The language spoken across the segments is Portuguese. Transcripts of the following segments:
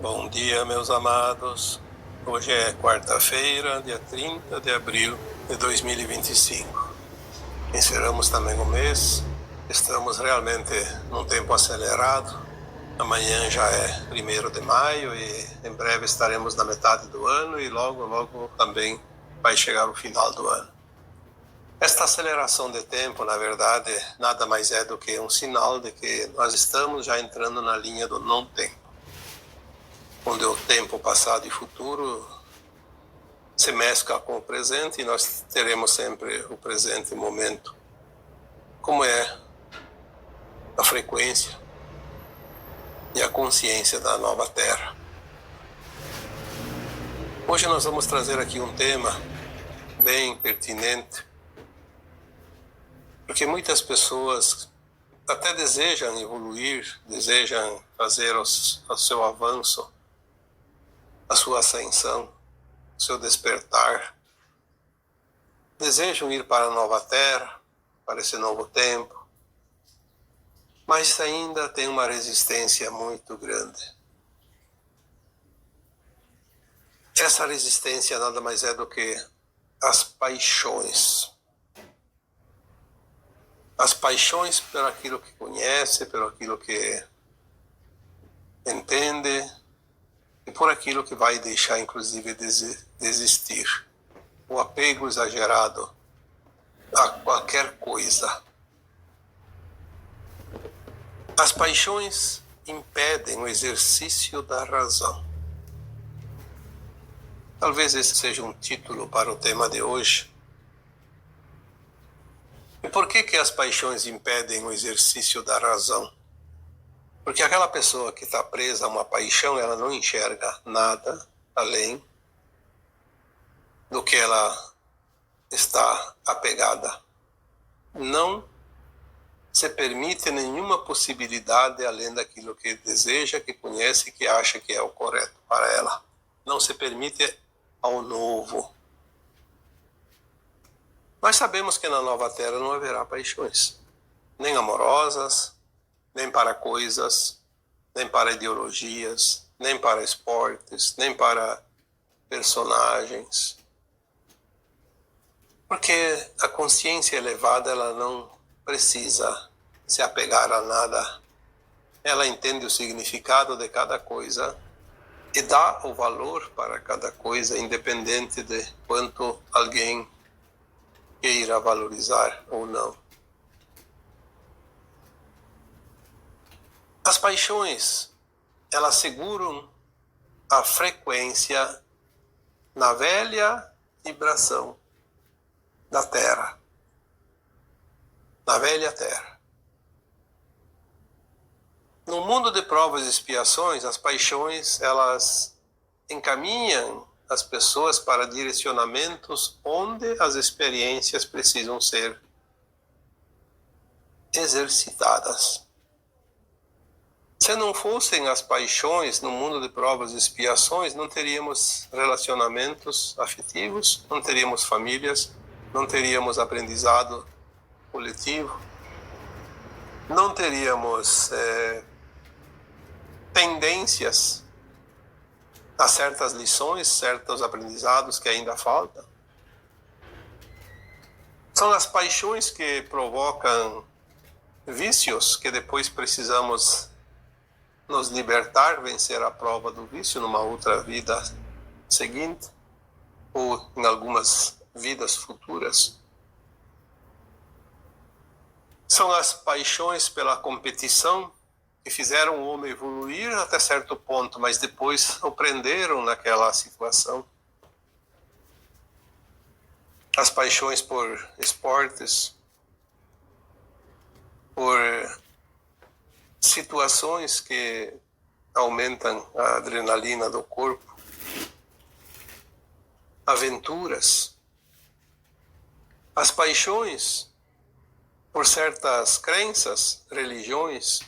Bom dia, meus amados. Hoje é quarta-feira, dia 30 de abril de 2025. Encerramos também o mês. Estamos realmente num tempo acelerado. Amanhã já é 1º de maio e em breve estaremos na metade do ano e logo também vai chegar o final do ano. Esta aceleração de tempo, na verdade, nada mais é do que um sinal de que nós estamos já entrando na linha do não tempo, onde o tempo passado e futuro se mescla com o presente e nós teremos sempre o presente momento, como é a frequência e a consciência da nova Terra. Hoje nós vamos trazer aqui um tema bem pertinente, porque muitas pessoas até desejam evoluir, desejam fazer o seu avanço, a sua ascensão, o seu despertar. Desejam ir para a nova Terra, para esse novo tempo, mas ainda tem uma resistência muito grande. Essa resistência nada mais é do que as paixões. As paixões por aquilo que conhece, por aquilo que entende e por aquilo que vai deixar, inclusive, desistir. O apego exagerado a qualquer coisa. As paixões impedem o exercício da razão. Talvez esse seja um título para o tema de hoje. E por que as paixões impedem o exercício da razão? Porque aquela pessoa que está presa a uma paixão, ela não enxerga nada além do que ela está apegada. Não se permite nenhuma possibilidade além daquilo que deseja, que conhece, que acha que é o correto para ela. Não se permite ao novo. Nós sabemos que na nova Terra não haverá paixões, nem amorosas, nem para coisas, nem para ideologias, nem para esportes, nem para personagens. Porque a consciência elevada, ela não precisa se apegar a nada. Ela entende o significado de cada coisa e dá o valor para cada coisa, independente de quanto alguém queira valorizar ou não. As paixões, elas seguram a frequência na velha vibração da Terra, na velha Terra. No mundo de provas e expiações, as paixões, elas encaminham as pessoas para direcionamentos onde as experiências precisam ser exercitadas. Se não fossem as paixões no mundo de provas e expiações, não teríamos relacionamentos afetivos, não teríamos famílias, não teríamos aprendizado coletivo, não teríamos tendências a certas lições, certos aprendizados que ainda faltam. São as paixões que provocam vícios que depois precisamos nos libertar, vencer a prova do vício numa outra vida seguinte ou em algumas vidas futuras. São as paixões pela competição que fizeram o homem evoluir até certo ponto, mas depois o prenderam naquela situação. As paixões por esportes, por situações que aumentam a adrenalina do corpo, aventuras. As paixões por certas crenças, religiões,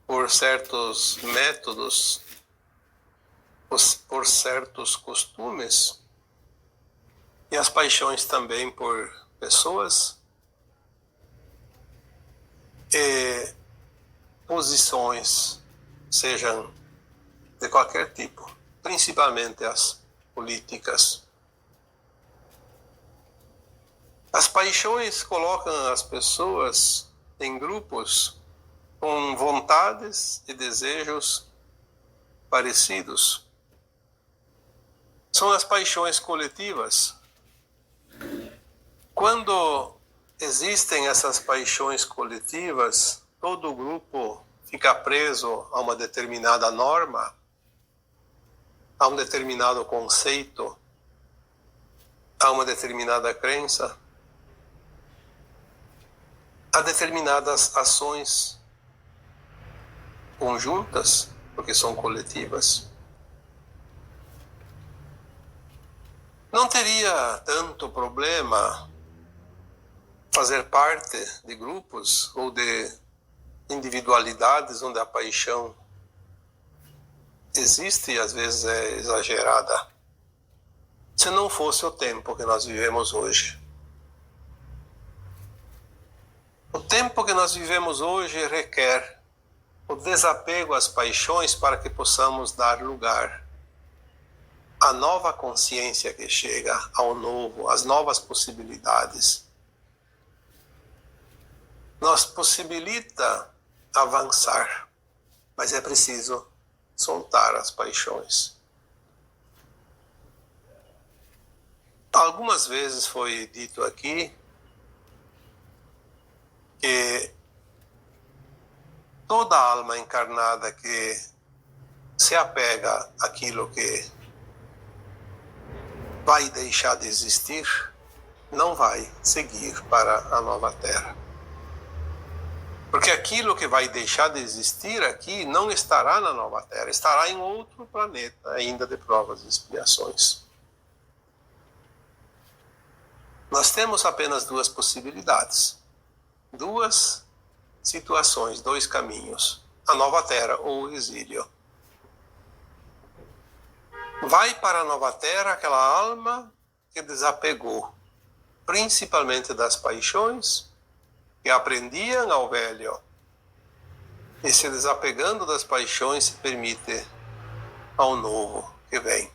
por certos métodos, por certos costumes, e as paixões também por pessoas e posições, sejam de qualquer tipo, principalmente as políticas. As paixões colocam as pessoas em grupos com vontades e desejos parecidos. São as paixões coletivas. Quando existem essas paixões coletivas, todo o grupo fica preso a uma determinada norma, a um determinado conceito, a uma determinada crença, a determinadas ações conjuntas, porque são coletivas. Não teria tanto problema fazer parte de grupos ou de individualidades onde a paixão existe e às vezes é exagerada, se não fosse o tempo que nós vivemos hoje. O tempo que nós vivemos hoje requer o desapego às paixões para que possamos dar lugar à nova consciência que chega, ao novo, às novas possibilidades. Nos possibilita avançar, mas é preciso soltar as paixões. Algumas vezes foi dito aqui que toda alma encarnada que se apega àquilo que vai deixar de existir, não vai seguir para a nova Terra. Porque aquilo que vai deixar de existir aqui não estará na nova Terra, estará em outro planeta ainda de provas e expiações. Nós temos apenas duas possibilidades, duas situações, dois caminhos: a nova Terra ou o exílio. Vai para a nova Terra aquela alma que desapegou, principalmente das paixões, que aprendiam ao velho, e se desapegando das paixões se permite ao novo que vem.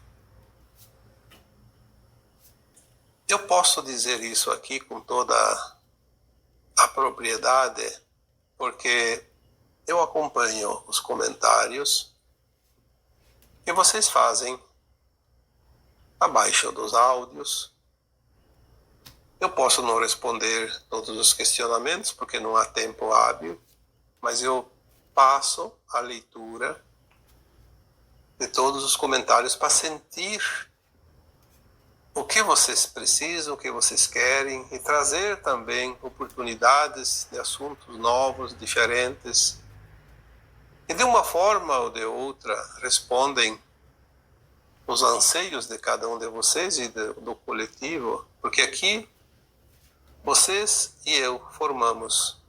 Eu posso dizer isso aqui com toda a propriedade, porque eu acompanho os comentários que vocês fazem abaixo dos áudios. Eu posso não responder todos os questionamentos, porque não há tempo hábil, mas eu passo a leitura de todos os comentários para sentir o que vocês precisam, o que vocês querem, e trazer também oportunidades de assuntos novos, diferentes, e de uma forma ou de outra respondem os anseios de cada um de vocês e do coletivo, porque aqui vocês e eu formamos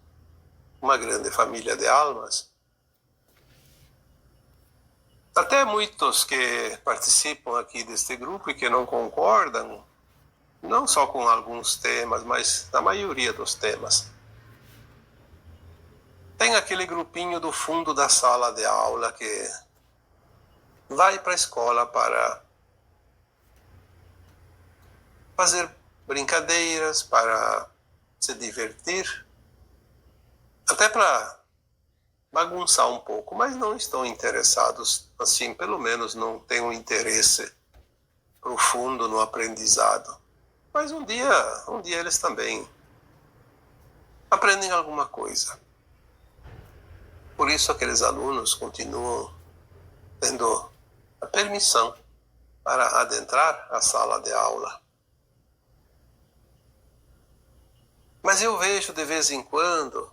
uma grande família de almas. Até muitos que participam aqui deste grupo e que não concordam, não só com alguns temas, mas na maioria dos temas. Tem aquele grupinho do fundo da sala de aula que vai para a escola para fazer brincadeiras, para se divertir, até para bagunçar um pouco, mas não estão interessados, assim, pelo menos não têm um interesse profundo no aprendizado. Mas um dia eles também aprendem alguma coisa. Por isso aqueles alunos continuam tendo a permissão para adentrar a sala de aula. Mas eu vejo de vez em quando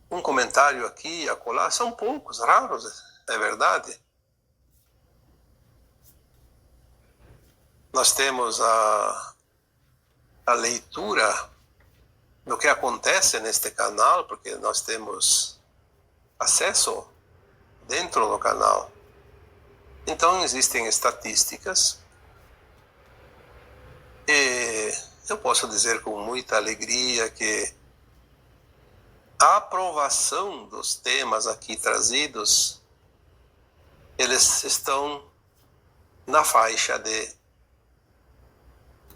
um comentário aqui e acolá, são poucos, raros, é verdade. Nós temos a leitura do que acontece neste canal, porque nós temos acesso dentro do canal. Então existem estatísticas e eu posso dizer com muita alegria que a aprovação dos temas aqui trazidos eles estão na faixa de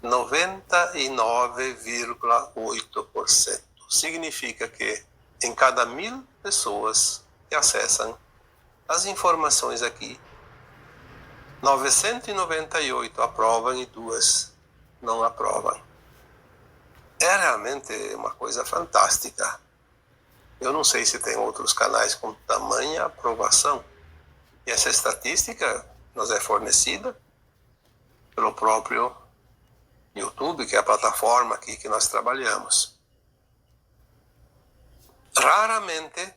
99,8%. Significa que em cada 1.000 pessoas que acessam as informações aqui, 998 aprovam e 2 não aprovam. É realmente uma coisa fantástica. Eu não sei se tem outros canais com tamanha aprovação. E essa estatística nos é fornecida pelo próprio YouTube, que é a plataforma aqui que nós trabalhamos. Raramente,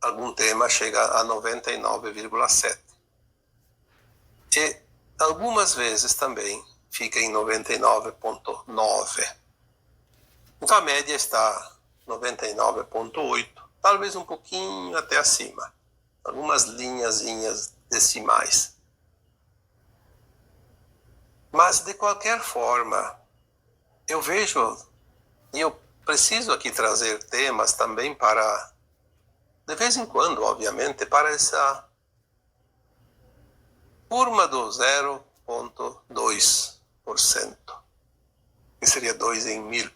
algum tema chega a 99,7%. E algumas vezes também fica em 99,9%. Então a média está 99,8%, talvez um pouquinho até acima. Algumas linhazinhas decimais. Mas, de qualquer forma, eu vejo, e eu preciso aqui trazer temas também para, de vez em quando, obviamente, para essa turma do 0,2%, que seria 2 em 1.000.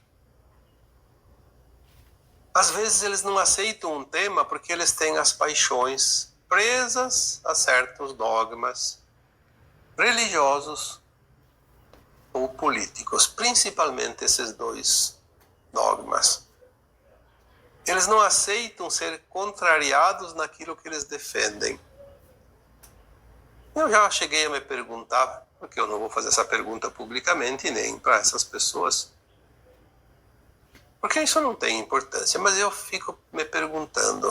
Às vezes eles não aceitam um tema porque eles têm as paixões presas a certos dogmas religiosos ou políticos, principalmente esses dois dogmas. Eles não aceitam ser contrariados naquilo que eles defendem. Eu já cheguei a me perguntar, porque eu não vou fazer essa pergunta publicamente nem para essas pessoas, porque isso não tem importância, mas eu fico me perguntando,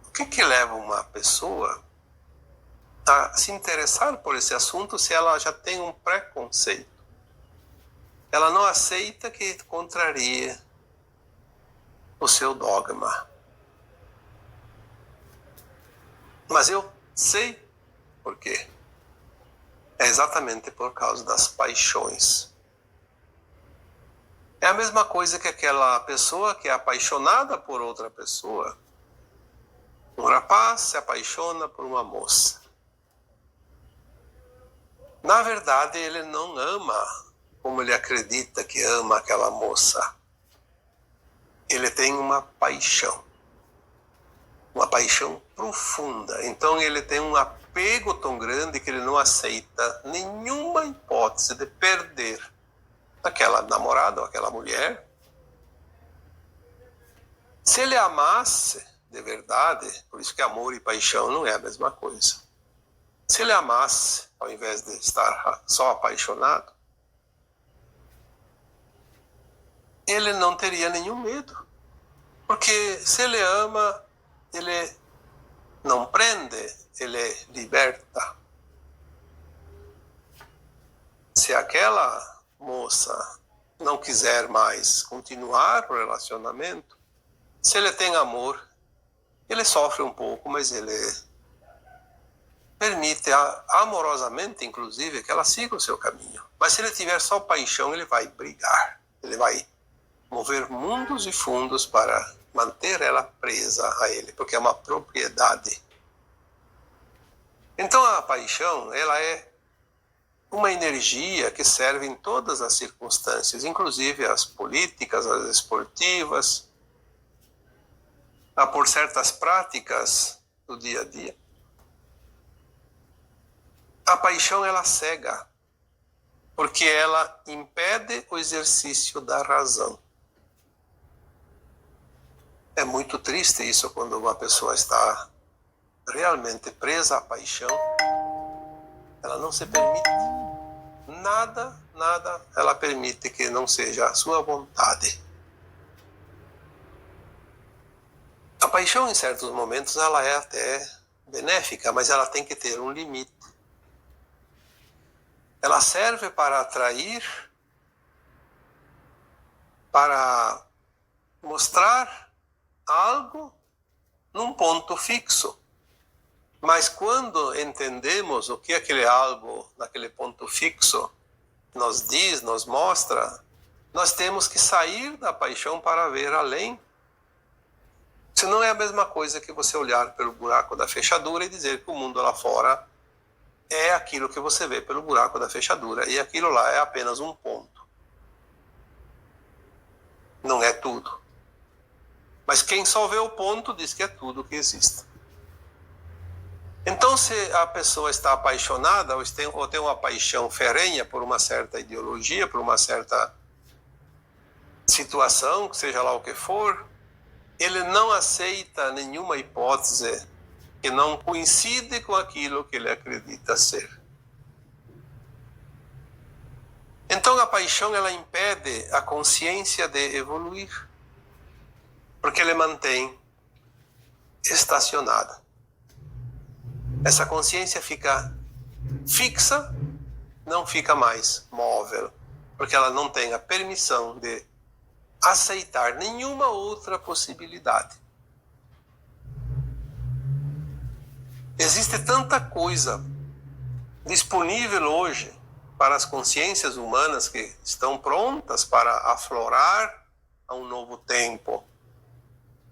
o que leva uma pessoa a se interessar por esse assunto se ela já tem um preconceito? Ela não aceita que contrarie o seu dogma. Mas eu sei por quê. É exatamente por causa das paixões. É a mesma coisa que aquela pessoa que é apaixonada por outra pessoa. Um rapaz se apaixona por uma moça. Na verdade, ele não ama como ele acredita que ama aquela moça. Ele tem uma paixão profunda. Então ele tem um apego tão grande que ele não aceita nenhuma hipótese de perder aquela namorada ou aquela mulher. Se ele amasse de verdade, por isso que amor e paixão não é a mesma coisa. Se ele amasse, ao invés de estar só apaixonado, ele não teria nenhum medo. Porque se ele ama, ele não prende, ele liberta. Se aquela moça não quiser mais continuar o relacionamento, se ele tem amor, ele sofre um pouco, mas ele permite amorosamente, inclusive, que ela siga o seu caminho. Mas se ele tiver só paixão, ele vai brigar, ele vai mover mundos e fundos para manter ela presa a ele, porque é uma propriedade. Então a paixão, ela é uma energia que serve em todas as circunstâncias, inclusive as políticas, as esportivas, por certas práticas do dia a dia. A paixão, ela cega, porque ela impede o exercício da razão. É muito triste isso quando uma pessoa está realmente presa à paixão. Ela não se permite. Nada ela permite que não seja a sua vontade. A paixão, em certos momentos, ela é até benéfica, mas ela tem que ter um limite. Ela serve para atrair, para mostrar algo num ponto fixo. Mas quando entendemos o que aquele algo, naquele ponto fixo, nos diz, nos mostra, nós temos que sair da paixão para ver além. Se não é a mesma coisa que você olhar pelo buraco da fechadura e dizer que o mundo lá fora é aquilo que você vê pelo buraco da fechadura, e aquilo lá é apenas um ponto. Não é tudo. Mas quem só vê o ponto diz que é tudo que existe. Então, se a pessoa está apaixonada ou tem uma paixão ferrenha por uma certa ideologia, por uma certa situação, seja lá o que for, ele não aceita nenhuma hipótese que não coincide com aquilo que ele acredita ser. Então, a paixão ela impede a consciência de evoluir, porque ele mantém estacionada. Essa consciência fica fixa, não fica mais móvel, porque ela não tem a permissão de aceitar nenhuma outra possibilidade. Existe tanta coisa disponível hoje para as consciências humanas que estão prontas para aflorar a um novo tempo,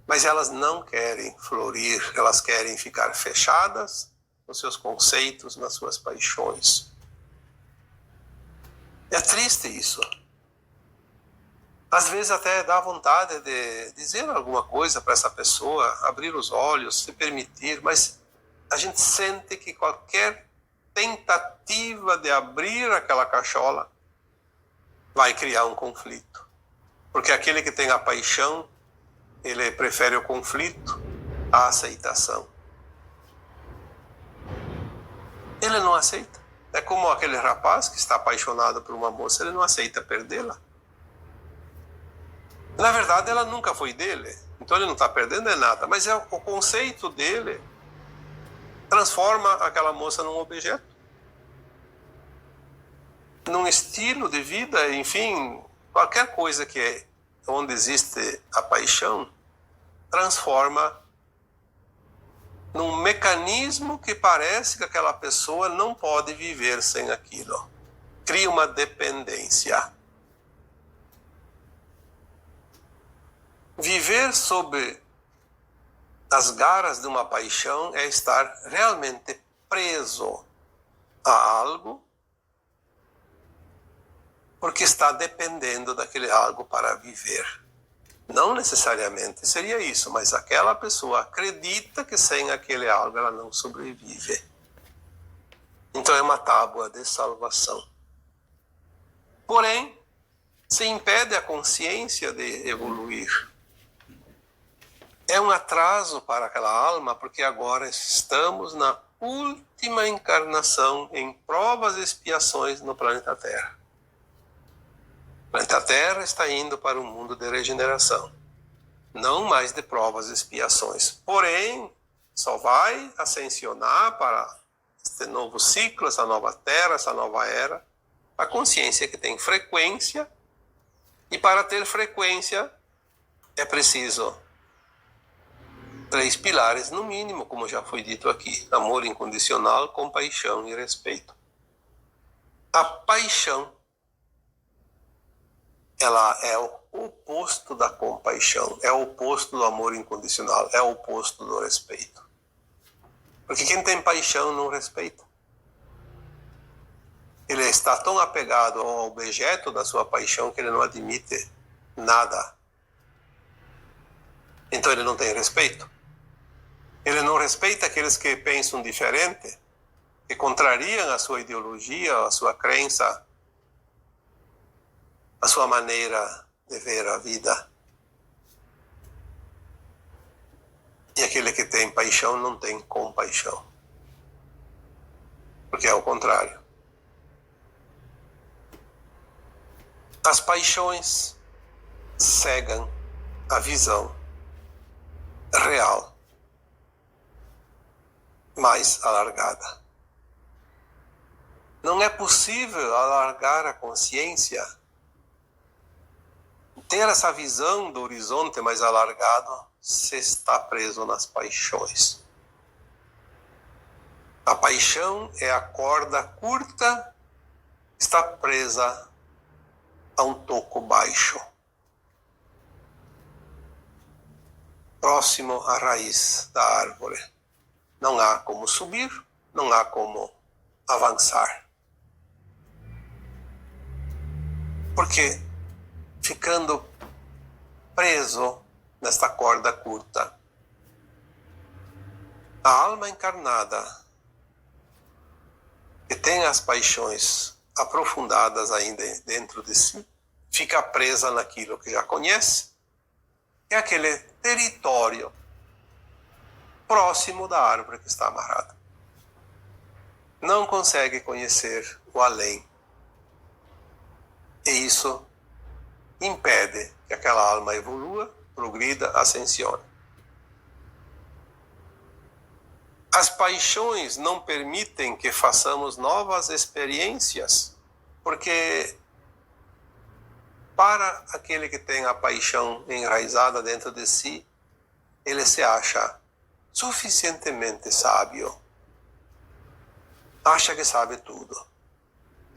mas elas não querem florir, elas querem ficar fechadas nos seus conceitos, nas suas paixões. É triste isso. Às vezes até dá vontade de dizer alguma coisa para essa pessoa, abrir os olhos, se permitir, mas a gente sente que qualquer tentativa de abrir aquela cachola vai criar um conflito. Porque aquele que tem a paixão, ele prefere o conflito à aceitação. Ele não aceita. É como aquele rapaz que está apaixonado por uma moça, ele não aceita perdê-la. Na verdade, ela nunca foi dele, então ele não está perdendo nada, mas o conceito dele transforma aquela moça num objeto, num estilo de vida, enfim, qualquer coisa que é onde existe a paixão, transforma num mecanismo que parece que aquela pessoa não pode viver sem aquilo. Cria uma dependência. Viver sob as garras de uma paixão é estar realmente preso a algo, porque está dependendo daquele algo para viver. Não necessariamente seria isso, mas aquela pessoa acredita que sem aquele algo ela não sobrevive. Então é uma tábua de salvação. Porém, se impede a consciência de evoluir. É um atraso para aquela alma, porque agora estamos na última encarnação em provas e expiações no planeta Terra. O planeta Terra está indo para um mundo de regeneração, não mais de provas e expiações. Porém, só vai ascensionar para este novo ciclo, essa nova Terra, essa nova era, a consciência que tem frequência, e para ter frequência é preciso 3 pilares no mínimo, como já foi dito aqui: amor incondicional, compaixão e respeito. A paixão, ela é o oposto da compaixão, é o oposto do amor incondicional, é o oposto do respeito. Porque quem tem paixão não respeita. Ele está tão apegado ao objeto da sua paixão que ele não admite nada. Então ele não tem respeito. Ele não respeita aqueles que pensam diferente, que contrariam a sua ideologia, a sua crença, a sua maneira de ver a vida. E aquele que tem paixão não tem compaixão. Porque é o contrário. As paixões cegam a visão real, mais alargada. Não é possível alargar a consciência, ter essa visão do horizonte mais alargado, se está preso nas paixões. A paixão é a corda curta, está presa a um toco baixo. próximo à raiz da árvore. Não há como subir, não há como avançar. Porque ficando preso nesta corda curta, a alma encarnada, que tem as paixões aprofundadas ainda dentro de si, fica presa naquilo que já conhece, é aquele território próximo da árvore que está amarrada. Não consegue conhecer o além. E isso impede que aquela alma evolua, progrida, ascensione. As paixões não permitem que façamos novas experiências, porque para aquele que tem a paixão enraizada dentro de si, ele se acha suficientemente sábio. Acha que sabe tudo.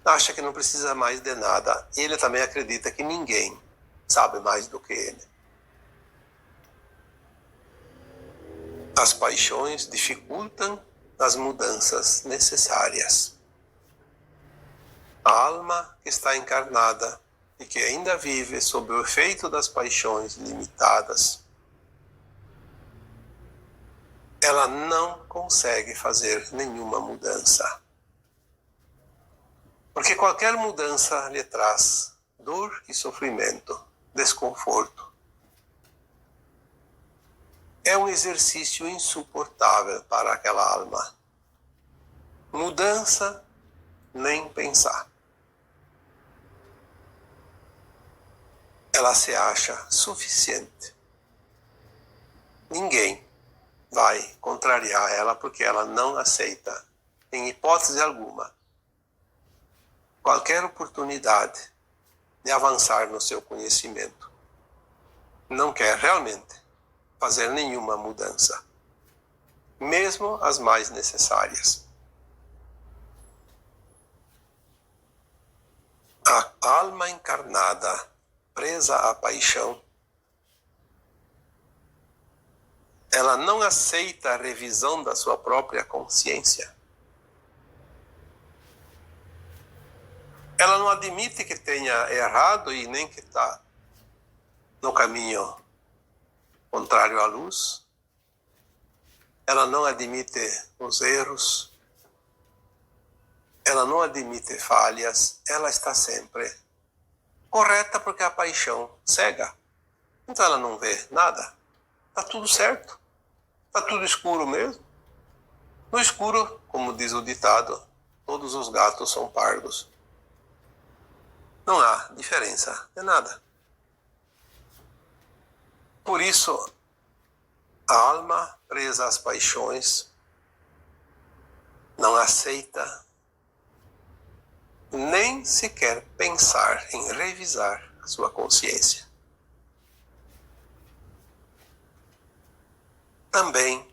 Acha que não precisa mais de nada. Ele também acredita que ninguém sabe mais do que ele. As paixões dificultam as mudanças necessárias. A alma que está encarnada e que ainda vive sob o efeito das paixões limitadas, ela não consegue fazer nenhuma mudança. Porque qualquer mudança lhe traz dor e sofrimento, desconforto. É um exercício insuportável para aquela alma. Mudança, nem pensar. Ela se acha suficiente. Ninguém vai contrariar ela porque ela não aceita, em hipótese alguma, qualquer oportunidade de avançar no seu conhecimento. Não quer realmente fazer nenhuma mudança, mesmo as mais necessárias. A alma encarnada, presa à paixão, ela não aceita a revisão da sua própria consciência. Ela não admite que tenha errado e nem que está no caminho contrário à luz. Ela não admite os erros. Ela não admite falhas. Ela está sempre correta porque a paixão cega. Então ela não vê nada. Está tudo certo. Está tudo escuro mesmo. No escuro, como diz o ditado, todos os gatos são pardos. Não há diferença de nada. Por isso, a alma presa às paixões não aceita nem sequer pensar em revisar a sua consciência. Também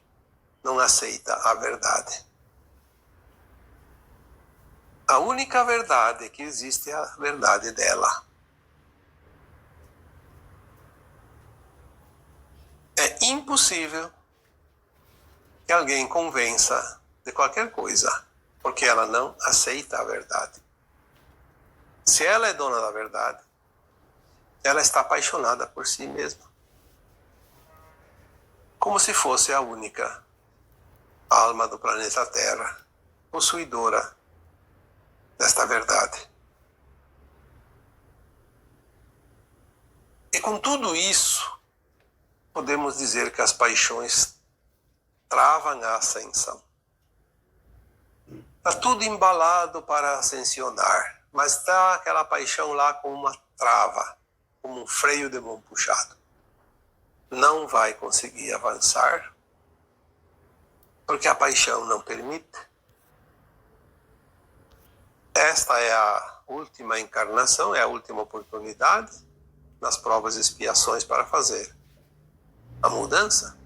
não aceita a verdade. A única verdade que existe é a verdade dela. É impossível que alguém convença de qualquer coisa, porque ela não aceita a verdade. Se ela é dona da verdade, ela está apaixonada por si mesma. Como se fosse a única alma do planeta Terra, possuidora desta verdade. E com tudo isso, podemos dizer que as paixões travam a ascensão. Está tudo embalado para ascensionar, mas está aquela paixão lá com uma trava, como um freio de mão puxado. Não vai conseguir avançar, porque a paixão não permite. Esta é a última encarnação, é a última oportunidade nas provas e expiações para fazer a mudança.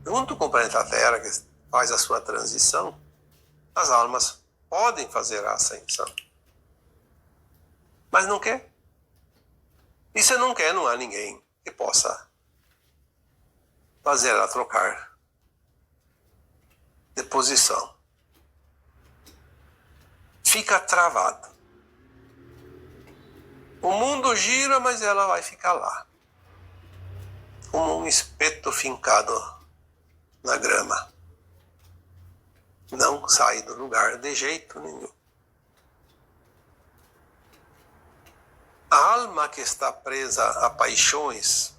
Junto com o planeta Terra, que faz a sua transição, as almas podem fazer a ascensão. Mas não quer. E se não quer, não há ninguém que possa fazer ela trocar de posição. Fica travada. O mundo gira, mas ela vai ficar lá, como um espeto fincado na grama. Não sai do lugar de jeito nenhum. A alma que está presa a paixões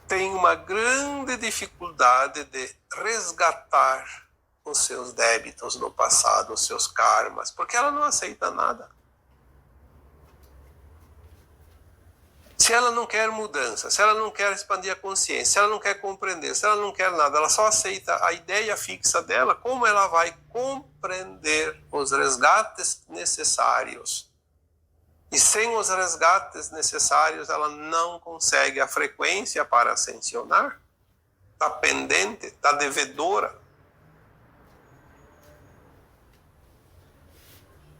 tem uma grande dificuldade de resgatar os seus débitos do passado, os seus karmas, porque ela não aceita nada. Se ela não quer mudança, se ela não quer expandir a consciência, se ela não quer compreender, se ela não quer nada, ela só aceita a ideia fixa dela, como ela vai compreender os resgates necessários? E sem os resgates necessários, ela não consegue a frequência para ascensionar. Está pendente, está devedora.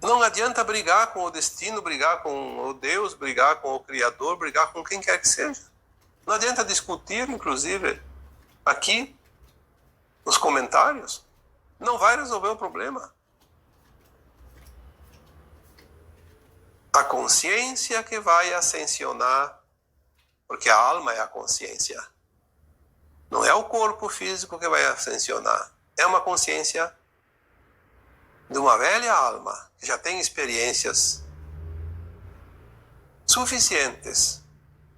Não adianta brigar com o destino, brigar com o Deus, brigar com o Criador, brigar com quem quer que seja. Não adianta discutir, inclusive, aqui, nos comentários. Não vai resolver o problema. A consciência que vai ascensionar, porque a alma é a consciência. Não é o corpo físico que vai ascensionar. É uma consciência de uma velha alma, que já tem experiências suficientes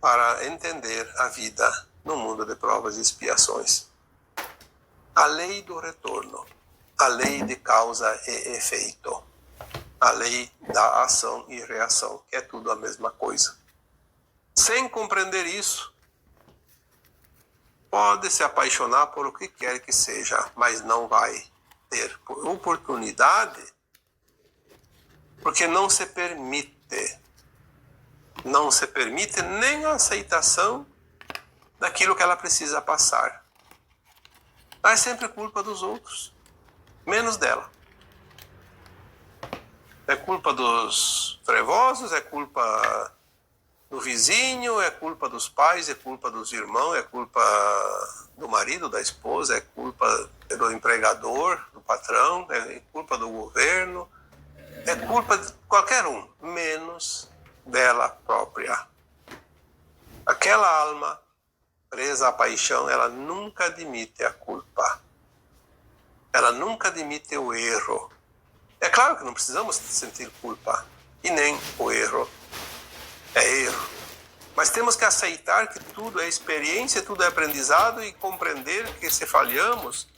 para entender a vida no mundo de provas e expiações. A lei do retorno, a lei de causa e efeito, a lei da ação e reação, que é tudo a mesma coisa. Sem compreender isso, pode se apaixonar por o que quer que seja, mas não vai ter oportunidade, porque não se permite nem a aceitação daquilo que ela precisa passar. É sempre culpa dos outros, menos dela. É culpa dos trevosos, é culpa do vizinho, é culpa dos pais, é culpa dos irmãos, é culpa do marido, da esposa, é culpa do empregador, do patrão, é culpa do governo, é culpa de qualquer um, menos dela própria. Aquela alma presa à paixão, ela nunca admite a culpa. Ela nunca admite o erro. É claro que não precisamos sentir culpa, e nem o erro é erro. Mas temos que aceitar que tudo é experiência, tudo é aprendizado e compreender que se falhamos,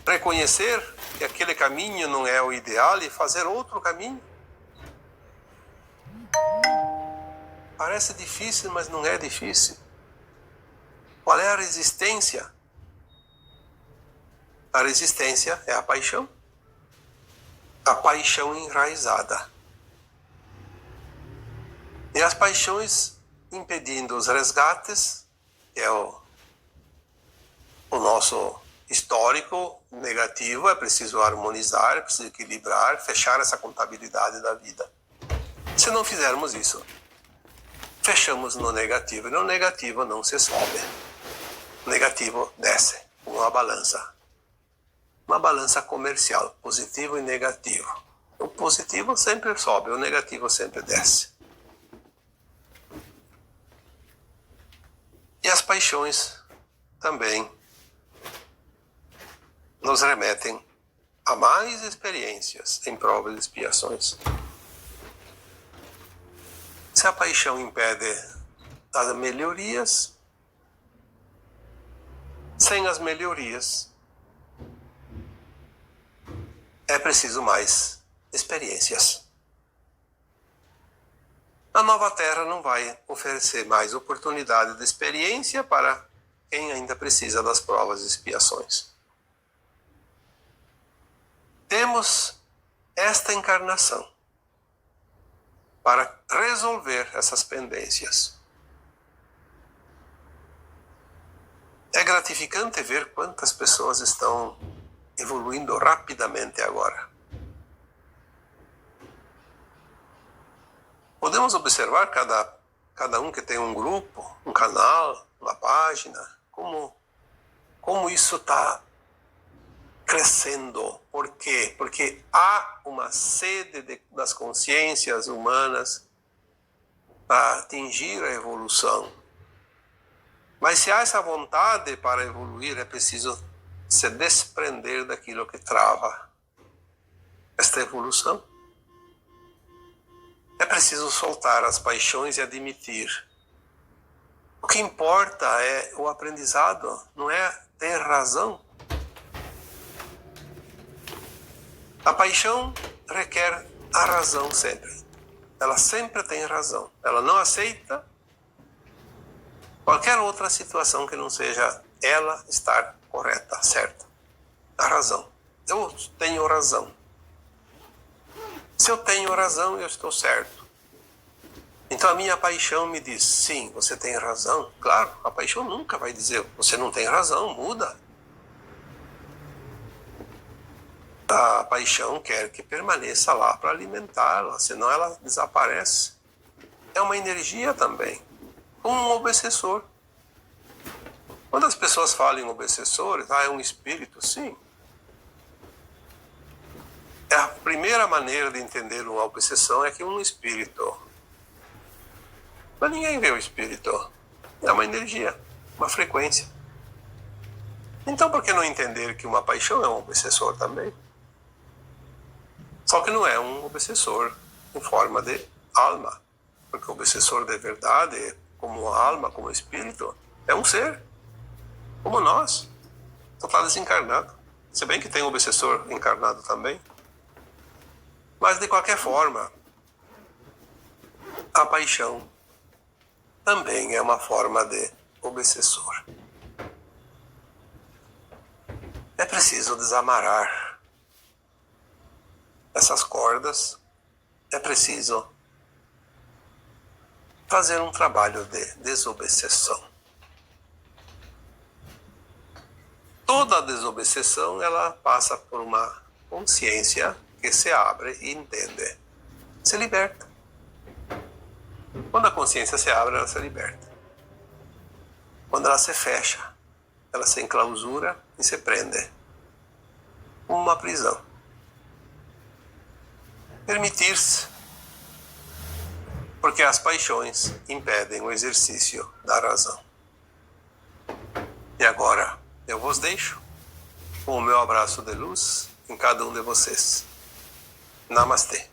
reconhecer que aquele caminho não é o ideal e fazer outro caminho. Parece difícil, mas não é difícil. Qual é a resistência? A resistência é a paixão. A paixão enraizada. E as paixões impedindo os resgates, que é o nosso histórico negativo, é preciso harmonizar, é preciso equilibrar, fechar essa contabilidade da vida. Se não fizermos isso, fechamos no negativo, e no negativo não se sobe. O negativo desce, uma balança. Uma balança comercial, positivo e negativo. O positivo sempre sobe, o negativo sempre desce. E as paixões também nos remetem a mais experiências em provas e expiações. Se a paixão impede as melhorias, sem as melhorias, é preciso mais experiências. A nova Terra não vai oferecer mais oportunidade de experiência para quem ainda precisa das provas e expiações. Temos esta encarnação para resolver essas pendências. É gratificante ver quantas pessoas estão evoluindo rapidamente agora. Podemos observar cada um que tem um grupo, um canal, uma página, como isso está crescendo. Por quê? Porque há uma sede das consciências humanas para atingir a evolução. Mas se há essa vontade para evoluir, é preciso se desprender daquilo que trava esta evolução. É preciso soltar as paixões e admitir. O que importa é o aprendizado, não é ter razão. A paixão requer a razão sempre. Ela sempre tem razão. Ela não aceita qualquer outra situação que não seja ela estar correta, certa. A razão. Eu tenho razão. Se eu tenho razão, eu estou certo. Então a minha paixão me diz, sim, você tem razão. Claro, a paixão nunca vai dizer, você não tem razão, muda. A paixão quer que permaneça lá para alimentá-la, senão ela desaparece. É uma energia também, como um obsessor. Quando as pessoas falam em obsessores, é um espírito, sim. A primeira maneira de entender uma obsessão é que um espírito. Mas ninguém vê o espírito. É uma energia, uma frequência. Então por que não entender que uma paixão é um obsessor também? Só que não é um obsessor em forma de alma. Porque o obsessor de verdade, como alma, como espírito, é um ser. Como nós. Só está desencarnado. Se bem que tem um obsessor encarnado também. Mas de qualquer forma, a paixão também é uma forma de obsessor. É preciso desamarrar essas cordas, é preciso fazer um trabalho de desobsessão. Toda desobsessão, ela passa por uma consciência que se abre e entende, se liberta. Quando a consciência se abre, ela se liberta. Quando ela se fecha, ela se enclausura e se prende. Uma prisão. Permitir-se, porque as paixões impedem o exercício da razão. E agora, eu vos deixo com o meu abraço de luz em cada um de vocês. Namastê.